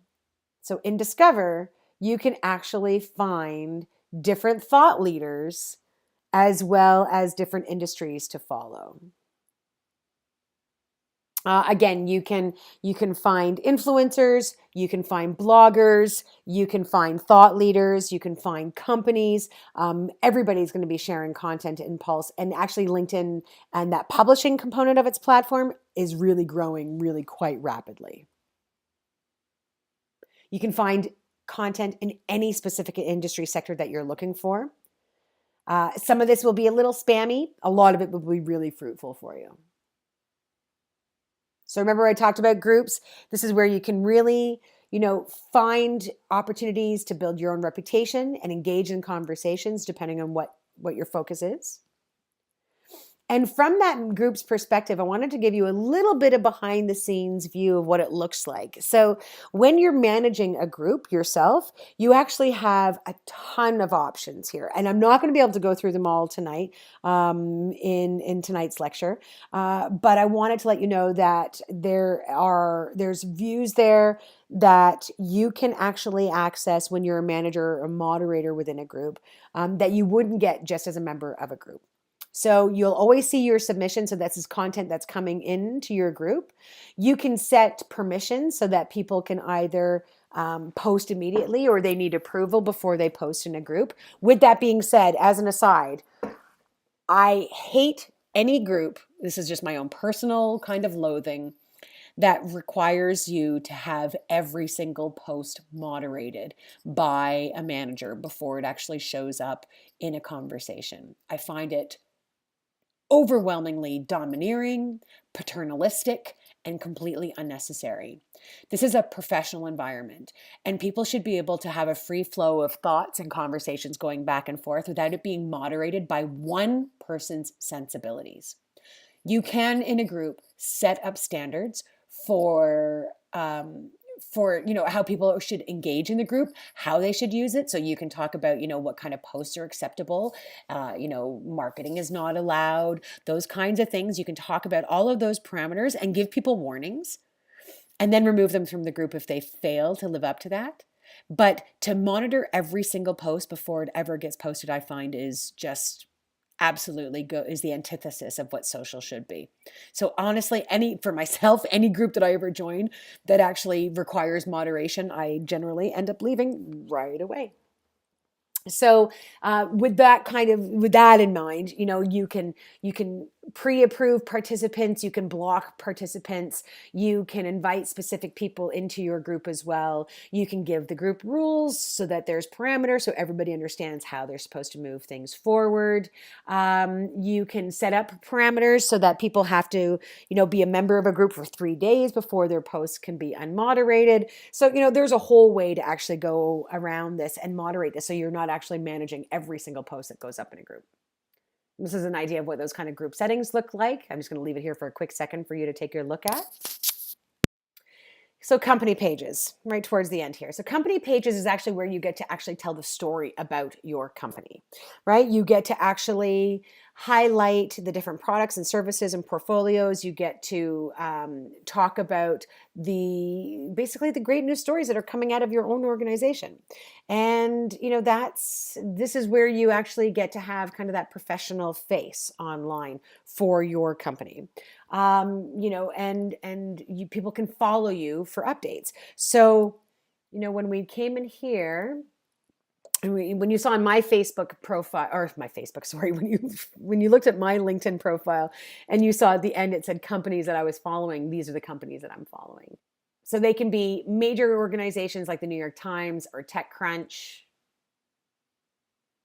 So in Discover, you can actually find different thought leaders as well as different industries to follow. Again, you can find influencers, you can find bloggers, you can find thought leaders, you can find companies. Everybody's going to be sharing content in Pulse, and actually LinkedIn and that publishing component of its platform is really growing really quite rapidly. You can find content in any specific industry sector that you're looking for. Some of this will be a little spammy. A lot of it will be really fruitful for you. So remember I talked about groups. This is where you can really, find opportunities to build your own reputation and engage in conversations depending on what your focus is. And from that group's perspective, I wanted to give you a little bit of behind the scenes view of what it looks like. So when you're managing a group yourself, you actually have a ton of options here. And I'm not going to be able to go through them all tonight in tonight's lecture. But I wanted to let you know that there's views there that you can actually access when you're a manager or a moderator within a group that you wouldn't get just as a member of a group. So you'll always see your submission. So this is content that's coming into your group. You can set permissions so that people can either post immediately or they need approval before they post in a group. With that being said, as an aside, I hate any group. This is just my own personal kind of loathing that requires you to have every single post moderated by a manager before it actually shows up in a conversation. I find it overwhelmingly domineering, paternalistic, and completely unnecessary. This is a professional environment, and people should be able to have a free flow of thoughts and conversations going back and forth without it being moderated by one person's sensibilities. You can, in a group, set up standards for how people should engage in the group, how they should use it. So you can talk about what kind of posts are acceptable, marketing is not allowed, those kinds of things. You can talk about all of those parameters and give people warnings and then remove them from the group if they fail to live up to that. But to monitor every single post before it ever gets posted, I find is just absolutely is the antithesis of what social should be. So honestly, for myself, any group that I ever join that actually requires moderation, I generally end up leaving right away. So with that in mind, you can pre-approve participants, you can block participants, you can invite specific people into your group as well. You can give the group rules so that there's parameters so everybody understands how they're supposed to move things forward. You can set up parameters so that people have to, be a member of a group for 3 days before their posts can be unmoderated. So, there's a whole way to actually go around this and moderate this so you're not actually managing every single post that goes up in a group. This is an idea of what those kind of group settings look like. I'm just going to leave it here for a quick second for you to take your look at. So company pages, right towards the end here. So company pages is actually where you get to actually tell the story about your company, right? You get to actually highlight the different products and services and portfolios. You get to talk about basically the great news stories that are coming out of your own organization. And, this is where you actually get to have kind of that professional face online for your company. People can follow you for updates. So, when we came in here, when you saw on my Facebook profile, or my Facebook, sorry, when you looked at my LinkedIn profile and you saw at the end it said companies that I was following, these are the companies that I'm following. So they can be major organizations like the New York Times or TechCrunch.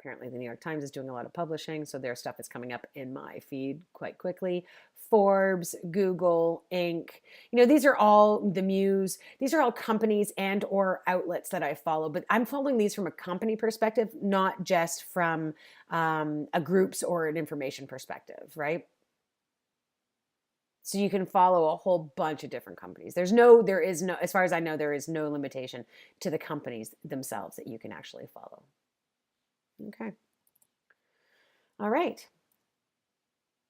Apparently the New York Times is doing a lot of publishing, so their stuff is coming up in my feed quite quickly. Forbes, Google, Inc. These are all the Muse. These are all companies and or outlets that I follow, but I'm following these from a company perspective, not just from a group's or an information perspective, right? So you can follow a whole bunch of different companies. There is no, as far as I know, there is no limitation to the companies themselves that you can actually follow. Okay. All right.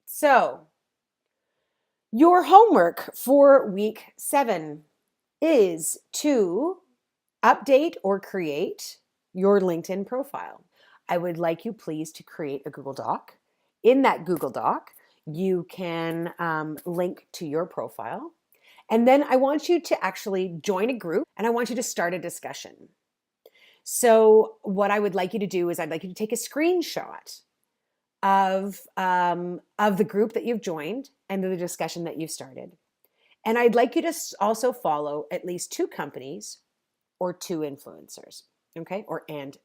So your homework for week 7 is to update or create your LinkedIn profile. I would like you please to create a Google Doc. In that Google Doc, you can link to your profile. And then I want you to actually join a group and I want you to start a discussion. So what I would like you to do is I'd like you to take a screenshot of the group that you've joined and the discussion that you've started. And I'd like you to also follow at least 2 companies or 2 influencers, okay? And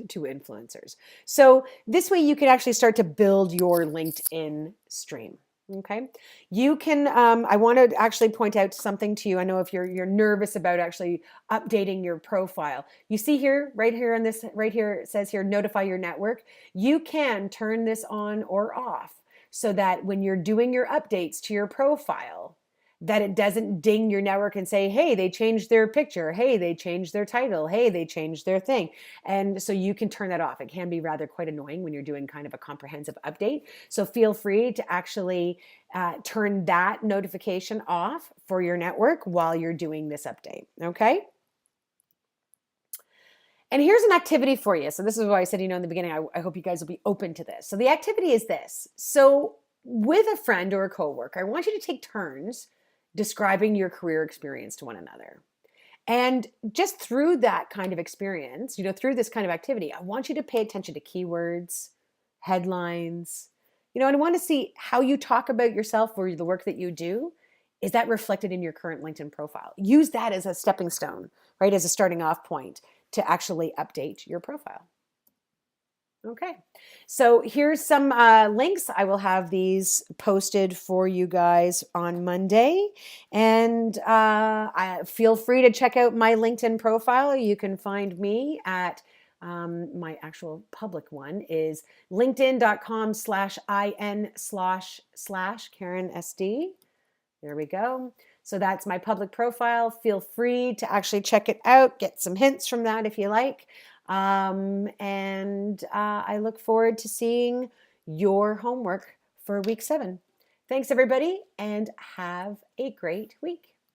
2 influencers. So this way you can actually start to build your LinkedIn stream. Okay, you can. I want to actually point out something to you. I know if you're nervous about actually updating your profile, you see here, right here on this, right here, it says here, notify your network. You can turn this on or off so that when you're doing your updates to your profile, that it doesn't ding your network and say, hey, they changed their picture. Hey, they changed their title. Hey, they changed their thing. And so you can turn that off. It can be rather quite annoying when you're doing kind of a comprehensive update. So feel free to actually turn that notification off for your network while you're doing this update, okay? And here's an activity for you. So this is why I said, in the beginning, I hope you guys will be open to this. So the activity is this. So with a friend or a coworker, I want you to take turns describing your career experience to one another. And just through that kind of experience, through this kind of activity, I want you to pay attention to keywords, headlines, and I want to see how you talk about yourself or the work that you do. Is that reflected in your current LinkedIn profile? Use that as a stepping stone, right? As a starting off point to actually update your profile. Okay, so here's some links. I will have these posted for you guys on Monday. And feel free to check out my LinkedIn profile. You can find me at my actual public one is linkedin.com/in/Karen SD. There we go. So that's my public profile. Feel free to actually check it out. Get some hints from that if you like. I look forward to seeing your homework for week 7. Thanks, everybody, and have a great week.